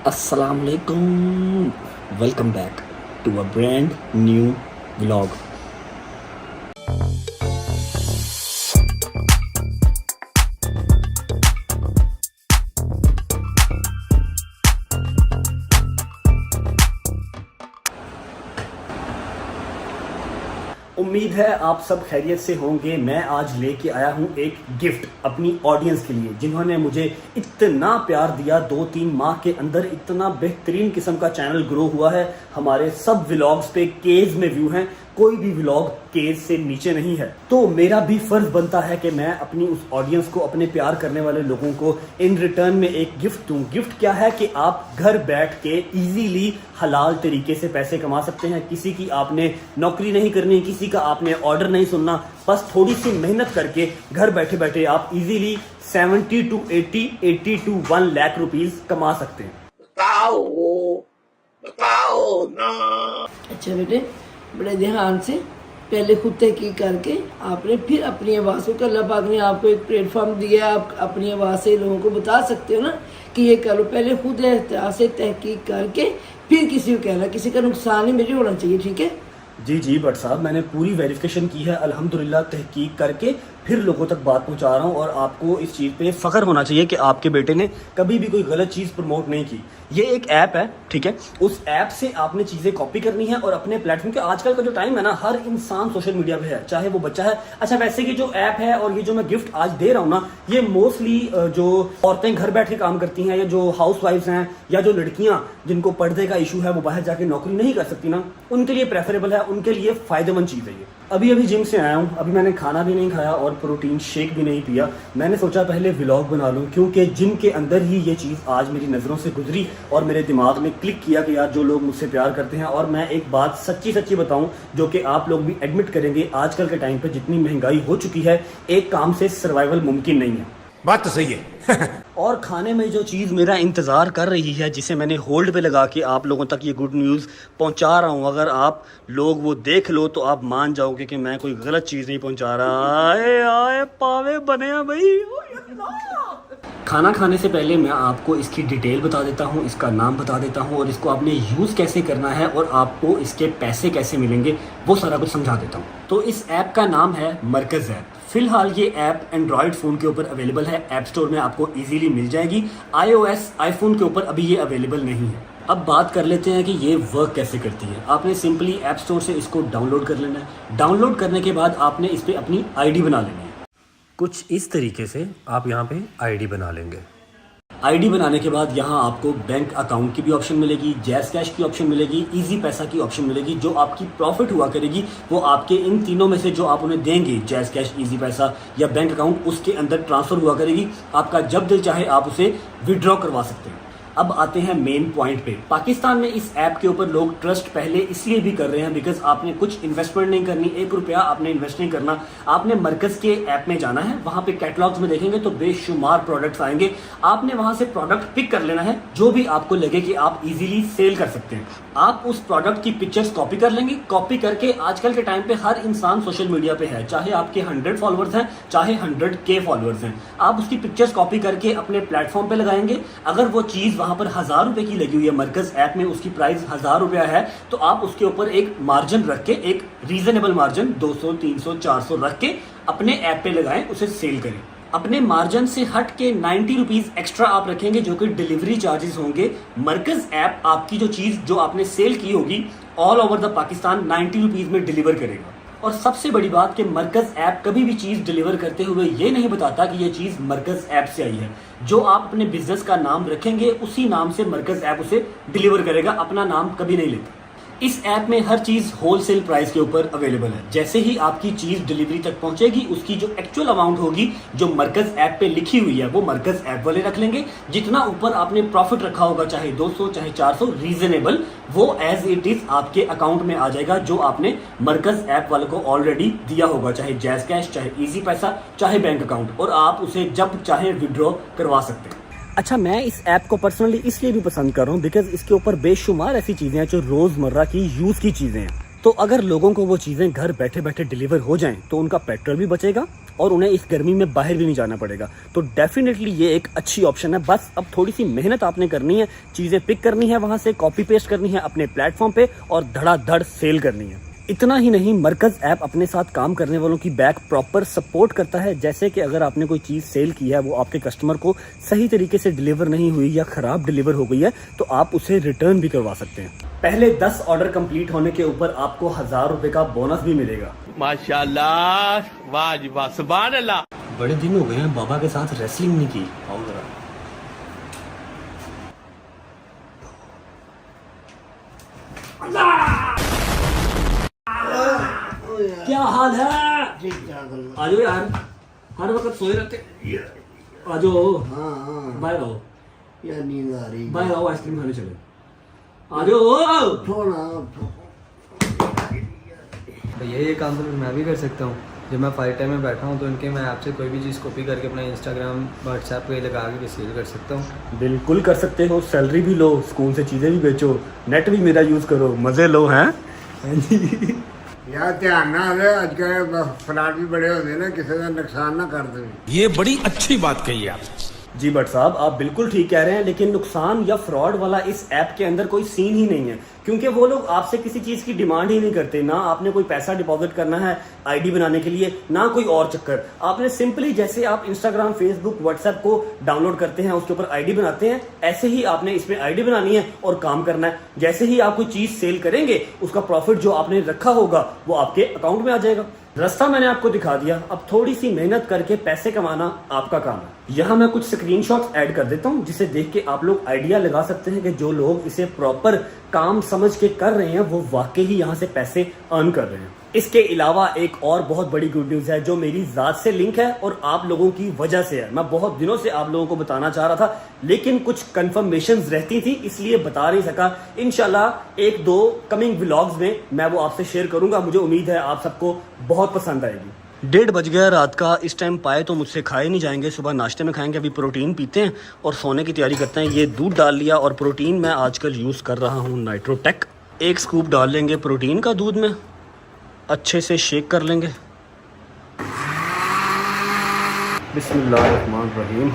Assalamualaikum. Welcome back to a brand new vlog. उम्मीद है आप सब खैरियत से होंगे। मैं आज लेके आया हूँ एक गिफ्ट अपनी ऑडियंस के लिए, जिन्होंने मुझे इतना प्यार दिया। 2-3 माह के अंदर इतना बेहतरीन किस्म का चैनल ग्रो हुआ है। हमारे सब व्लॉग्स पे केज में व्यू हैं, कोई भी व्लॉग केज से नीचे नहीं है। तो मेरा भी फर्ज बनता है कि मैं अपनी उस ऑडियंस को, अपने प्यार करने वाले लोगों को इन रिटर्न में एक गिफ्ट दूं। गिफ्ट क्या है कि आप घर बैठ के इजीली हलाल तरीके से पैसे कमा सकते हैं। किसी की आपने नौकरी नहीं करनी, किसी का आपने ऑर्डर नहीं सुनना, बस थोड़ी सी मेहनत करके घर बैठे बैठे आप easily 70 to 80 to 1 lakh rupees कमा सकते हैं। बताओ ना। अच्छा बेटे, बड़े ध्यान से पहले खुद तहकीक करके आपने फिर अपनी आवाज़ को, अल्लाह पाक ने आपको एक प्लेटफॉर्म दिया, आप अपनी आवाज़ से लोगों को बता सकते हो ना कि ये करो। पहले खुद एहतियात से तहकीक करके फिर किसी को कहना, किसी का नुकसान ही मेरी होना चाहिए, ठीक है? जी बट साहब, मैंने पूरी वेरिफिकेशन की है अल्हम्दुलिल्लाह, तहकीक करके फिर लोगों तक बात पहुंचा रहा हूं। और आपको इस चीज़ पे फ़ख्र होना चाहिए कि आपके बेटे ने कभी भी कोई गलत चीज़ प्रमोट नहीं की। ये एक ऐप है, ठीक है? उस ऐप से आपने चीज़ें कॉपी करनी है और अपने प्लेटफॉर्म के, आजकल का जो टाइम है ना, हर इंसान सोशल मीडिया पे है, चाहे वो बच्चा है। अच्छा, वैसे कि जो ऐप है और ये जो मैं गिफ्ट आज दे रहा हूँ ना, ये मोस्टली जो औरतें घर बैठ के काम करती हैं, या जो हाउस वाइफ्स हैं, या जो लड़कियाँ जिनको पर्दे का इशू है, वो बाहर जाके नौकरी नहीं कर सकती ना, उनके लिए प्रेफरेबल है, उनके लिए फायदेमंद चीज़ है ये। अभी जिम से आया हूँ, अभी मैंने खाना भी नहीं खाया और प्रोटीन शेक भी नहीं पिया। मैंने सोचा पहले व्लॉग बना लूँ, क्योंकि जिम के अंदर ही ये चीज़ आज मेरी नज़रों से गुजरी और मेरे दिमाग में क्लिक किया कि यार, जो लोग मुझसे प्यार करते हैं। और मैं एक बात सच्ची बताऊं, जो कि आप लोग भी एडमिट करेंगे, आजकल के टाइम पे जितनी महंगाई हो चुकी है, एक काम से सर्वाइवल मुमकिन नहीं है। बात तो सही है। और खाने में जो चीज़ मेरा इंतज़ार कर रही है, जिसे मैंने होल्ड पे लगा के आप लोगों तक ये गुड न्यूज़ पहुंचा रहा हूं, अगर आप लोग वो देख लो तो आप मान जाओगे कि मैं कोई गलत चीज़ नहीं पहुंचा रहा। आए पावे बने हैं भाई। खाना खाने से पहले मैं आपको इसकी डिटेल बता देता हूँ, इसका नाम बता देता हूँ, और इसको आपने यूज़ कैसे करना है और आपको इसके पैसे कैसे मिलेंगे, वो सारा कुछ समझा देता हूँ। तो इस ऐप का नाम है मरकज़ ऐप। फिलहाल ये ऐप एंड्रॉयड फ़ोन के ऊपर अवेलेबल है, ऐप स्टोर में आपको इजीली मिल जाएगी। iOS आईफोन के ऊपर अभी ये अवेलेबल नहीं है। अब बात कर लेते हैं कि ये वर्क कैसे करती है। आपने सिंपली ऐप स्टोर से इसको डाउनलोड कर लेना है। डाउनलोड करने के बाद आपने इस पर अपनी आईडी बना लेनी है। कुछ इस तरीके से आप यहाँ पे आईडी बना लेंगे। आईडी बनाने के बाद यहाँ आपको बैंक अकाउंट की भी ऑप्शन मिलेगी, जैज़ कैश की ऑप्शन मिलेगी, इजी पैसा की ऑप्शन मिलेगी। जो आपकी प्रॉफिट हुआ करेगी वो आपके इन तीनों में से जो आप उन्हें देंगे, जैज़ कैश, इजी पैसा या बैंक अकाउंट, उसके अंदर ट्रांसफ़र हुआ करेगी। आपका जब दिल चाहे आप उसे विड्रॉ करवा सकते हैं। अब आते हैं मेन पॉइंट पे। पाकिस्तान में इस ऐप के ऊपर लोग ट्रस्ट पहले इसलिए भी कर रहे हैं बिकॉज आपने कुछ इन्वेस्टमेंट नहीं करनी, 1 रुपया आपने इन्वेस्ट नहीं करना। आपने मरकज़ के ऐप में जाना है, वहां पे कैटलॉग्स में देखेंगे तो बेशुमार प्रोडक्ट्स आएंगे। आपने वहां से प्रोडक्ट पिक कर लेना है जो भी आपको लगे कि आप इजीली सेल कर सकते हैं। आप उस प्रोडक्ट की पिक्चर्स कॉपी कर लेंगे। कॉपी करके आजकल के टाइम पे हर इंसान सोशल मीडिया पे है, चाहे आपके 100 फॉलोअर्स हैं, चाहे 100K फॉलोअर्स हैं। आप उसकी पिक्चर्स कॉपी करके अपने प्लेटफॉर्म पे लगाएंगे। अगर वो चीज़ वहां पर 1000 रुपए की लगी हुई है, मरकज़ ऐप में उसकी प्राइस 1000 रुपया है, तो आप उसके ऊपर एक मार्जिन रख के, एक रीजनेबल मार्जिन 200, 300, 400 रख के अपने ऐप पे लगाएं, उसे सेल करें। अपने मार्जिन से हट के 90 रुपीज एक्स्ट्रा आप रखेंगे, जो कि डिलीवरी चार्जेस होंगे। मरकज़ ऐप आपकी जो चीज़ जो आपने सेल की होगी all over the Pakistan 90 rupees में डिलीवर करेगा। और सबसे बड़ी बात कि मरकज़ ऐप कभी भी चीज़ डिलीवर करते हुए ये नहीं बताता कि ये चीज़ मरकज़ ऐप से आई है। जो आप अपने बिजनेस का नाम रखेंगे उसी नाम से मरकज़ ऐप उसे डिलीवर करेगा, अपना नाम कभी नहीं लेता। इस ऐप में हर चीज़ होलसेल प्राइस के ऊपर अवेलेबल है। जैसे ही आपकी चीज़ डिलीवरी तक पहुंचेगी, उसकी जो एक्चुअल अमाउंट होगी जो मरकज़ ऐप पे लिखी हुई है, वो मरकज़ ऐप वाले रख लेंगे। जितना ऊपर आपने प्रॉफिट रखा होगा, चाहे 200 चाहे 400, रीजनेबल, वो एज इट इज आपके अकाउंट में आ जाएगा, जो आपने मरकज़ ऐप वाले को ऑलरेडी दिया होगा, चाहे जैज़ कैश, चाहे इजी पैसा, चाहे बैंक अकाउंट, और आप उसे जब चाहे विड्रॉ करवा सकते हैं। अच्छा, मैं इस ऐप को पर्सनली इसलिए भी पसंद कर रहा हूँ बिकॉज इसके ऊपर बेशुमार ऐसी चीज़ें हैं जो रोज़मर्रा की यूज़ की चीज़ें हैं। तो अगर लोगों को वो चीज़ें घर बैठे बैठे डिलीवर हो जाएं तो उनका पेट्रोल भी बचेगा और उन्हें इस गर्मी में बाहर भी नहीं जाना पड़ेगा। तो डेफिनेटली ये एक अच्छी ऑप्शन है। बस अब थोड़ी सी मेहनत आपने करनी है, चीज़ें पिक करनी है, वहाँ से कॉपी पेस्ट करनी है अपने प्लेटफॉर्म पे और धड़ाधड़ सेल करनी है। इतना ही नहीं, मरकज़ ऐप अपने साथ काम करने वालों की बैक प्रॉपर सपोर्ट करता है। जैसे कि अगर आपने कोई चीज़ सेल की है, वो आपके कस्टमर को सही तरीके से डिलीवर नहीं हुई या ख़राब डिलीवर हो गई है, तो आप उसे रिटर्न भी करवा सकते हैं। पहले 10 ऑर्डर कंप्लीट होने के ऊपर आपको 1000 रुपए का बोनस भी मिलेगा। माशाल्लाह, वाह जी वाह, सुभान अल्लाह। बड़े दिन हो गए हैं बाबा के साथ रेसलिंग नहीं की। आओ जरा। क्या हाल है? आ जाओ यार, हर वक्त सोए रहते। आ जाओ, बाहर आओ यार, नींद आ रही। बाहर आओ, आइसक्रीम खाने चले। आ जाओ। भैया ये काम तो मैं भी कर सकता हूँ। जब मैं फाइव टाइम में बैठा हूँ तो इनके मैं ऐप से कोई भी चीज़ कॉपी करके अपना इंस्टाग्राम व्हाट्सएप पे लगा के सेल कर सकता हूँ। बिल्कुल कर सकते हो, सैलरी भी लो, स्कूल से चीज़ें भी बेचो, नेट भी मेरा यूज़ करो, मज़े लो। हैं यार ध्यान ना रहे, आजकल फ्लैट भी बड़े होते ना, किसी का नुकसान ना कर दे। ये बड़ी अच्छी बात कही आप। जी भट्ट साहब, आप बिल्कुल ठीक कह रहे हैं, लेकिन नुकसान या फ्रॉड वाला इस ऐप के अंदर कोई सीन ही नहीं है, क्योंकि वो लोग आपसे किसी चीज़ की डिमांड ही नहीं करते। ना आपने कोई पैसा डिपॉजिट करना है आईडी बनाने के लिए, ना कोई और चक्कर। आपने सिंपली, जैसे आप इंस्टाग्राम, फेसबुक, व्हाट्सएप को डाउनलोड करते हैं, उसके ऊपर आईडी बनाते हैं, ऐसे ही आपने इसमें आईडी बनानी है और काम करना है। जैसे ही आप कोई चीज़ सेल करेंगे, उसका प्रॉफिट जो आपने रखा होगा वो आपके अकाउंट में आ जाएगा। रास्ता मैंने आपको दिखा दिया, अब थोड़ी सी मेहनत करके पैसे कमाना आपका काम है। यहाँ मैं कुछ स्क्रीनशॉट्स ऐड कर देता हूँ, जिसे देख के आप लोग आइडिया लगा सकते हैं कि जो लोग इसे प्रॉपर काम समझ के कर रहे हैं वो वाकई ही यहाँ से पैसे अर्न कर रहे हैं। इसके अलावा एक और बहुत बड़ी गुड न्यूज़ है, जो मेरी ज़ात से लिंक है और आप लोगों की वजह से है। मैं बहुत दिनों से आप लोगों को बताना चाह रहा था, लेकिन कुछ कंफर्मेशंस रहती थी, इसलिए बता नहीं सका। इंशाल्लाह 1-2 कमिंग व्लॉग्स में मैं वो आपसे शेयर करूंगा। मुझे उम्मीद है आप सबको बहुत पसंद आएगी। 1:30 बज गया रात का, इस टाइम पाए तो मुझसे खाए नहीं जाएंगे, सुबह नाश्ते में खाएंगे। अभी प्रोटीन पीते हैं और सोने की तैयारी करते हैं। ये दूध डाल लिया और प्रोटीन मैं आजकल यूज़ कर रहा हूँ नाइट्रोटेक। 1 स्कूप डाल लेंगे प्रोटीन का दूध में, अच्छे से शेक कर लेंगे। बिस्मिल्लाहिर्रहमानिर्रहीम।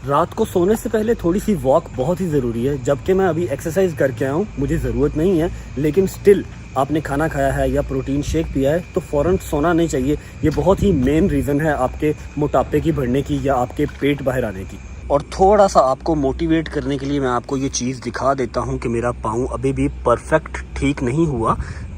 रात को सोने से पहले थोड़ी सी वॉक बहुत ही ज़रूरी है। जबकि मैं अभी एक्सरसाइज करके आया हूँ, मुझे ज़रूरत नहीं है, लेकिन स्टिल आपने खाना खाया है या प्रोटीन शेक पिया है तो फ़ौरन सोना नहीं चाहिए। ये बहुत ही मेन रीज़न है आपके मोटापे की बढ़ने की या आपके पेट बाहर आने की। और थोड़ा सा आपको मोटिवेट करने के लिए मैं आपको ये चीज़ दिखा देता हूँ कि मेरा पाँव अभी भी परफेक्ट ठीक नहीं हुआ,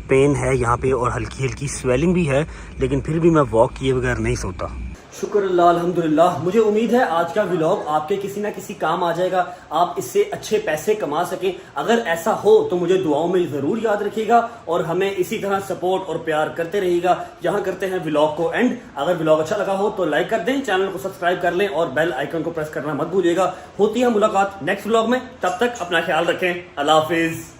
पेन है यहाँ पे और हल्की हल्की स्वेलिंग भी है, लेकिन फिर भी मैं वॉक किए बगैर नहीं सोता। शुक्र अल्लाह, अल्हम्दुलिल्लाह। मुझे उम्मीद है आज का व्लॉग आपके किसी ना किसी काम आ जाएगा, आप इससे अच्छे पैसे कमा सकें। अगर ऐसा हो तो मुझे दुआओं में ज़रूर याद रखिएगा और हमें इसी तरह सपोर्ट और प्यार करते रहिएगा। यहाँ करते हैं व्लॉग को एंड। अगर व्लॉग अच्छा लगा हो तो लाइक कर दें, चैनल को सब्सक्राइब कर लें और बेल आइकन को प्रेस करना मत भूलिएगा। होती है मुलाकात नेक्स्ट व्लॉग में, तब तक अपना ख्याल रखें। अल्लाह हाफिज़।